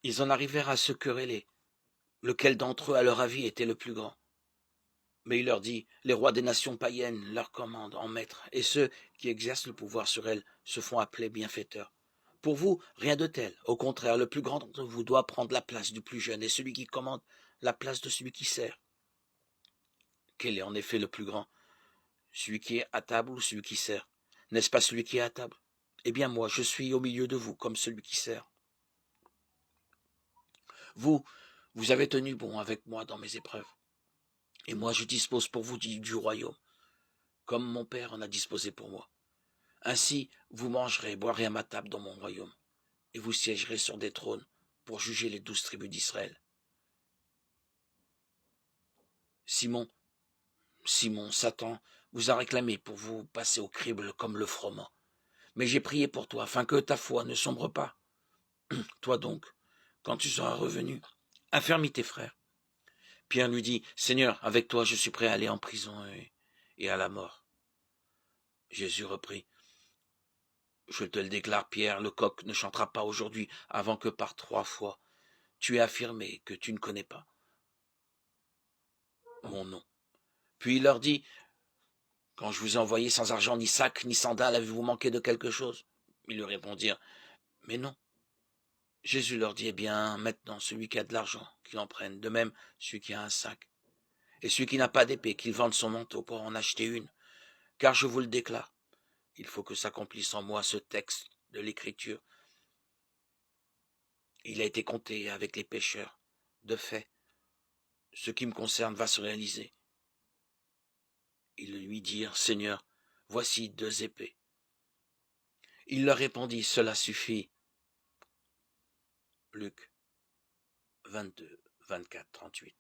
Ils en arrivèrent à se quereller, lequel d'entre eux, à leur avis, était le plus grand. Mais il leur dit, les rois des nations païennes leur commandent en maître, et ceux qui exercent le pouvoir sur elles se font appeler bienfaiteurs. Pour vous, rien de tel. Au contraire, le plus grand d'entre vous doit prendre la place du plus jeune, et celui qui commande la place de celui qui sert. Quel est en effet le plus grand? Celui qui est à table ou celui qui sert? N'est-ce pas celui qui est à table? Eh bien moi, je suis au milieu de vous comme celui qui sert. Vous, vous avez tenu bon avec moi dans mes épreuves. Et moi, je dispose pour vous du royaume, comme mon Père en a disposé pour moi. Ainsi, vous mangerez et boirez à ma table dans mon royaume, et vous siégerez sur des trônes pour juger les 12 tribus d'Israël. Simon, Simon, Satan vous a réclamé pour vous passer au crible comme le froment. Mais j'ai prié pour toi, afin que ta foi ne sombre pas. Toi donc, quand tu seras revenu, affermis tes frères. Pierre lui dit, Seigneur, avec toi je suis prêt à aller en prison et à la mort. Jésus reprit, je te le déclare, Pierre, le coq ne chantera pas aujourd'hui avant que par 3 fois tu aies affirmé que tu ne connais pas mon nom. Puis il leur dit, quand je vous ai envoyé sans argent, ni sac, ni sandales, avez-vous manqué de quelque chose? Ils lui répondirent, mais non. Jésus leur dit, eh bien, maintenant, celui qui a de l'argent, qu'il en prenne, de même, celui qui a un sac. Et celui qui n'a pas d'épée, qu'il vende son manteau pour en acheter une. Car je vous le déclare, il faut que s'accomplisse en moi ce texte de l'Écriture. Il a été compté avec les pécheurs. De fait, ce qui me concerne va se réaliser. Ils lui dirent, Seigneur, voici 2 épées. Il leur répondit, cela suffit. Luc 22, 24, 38.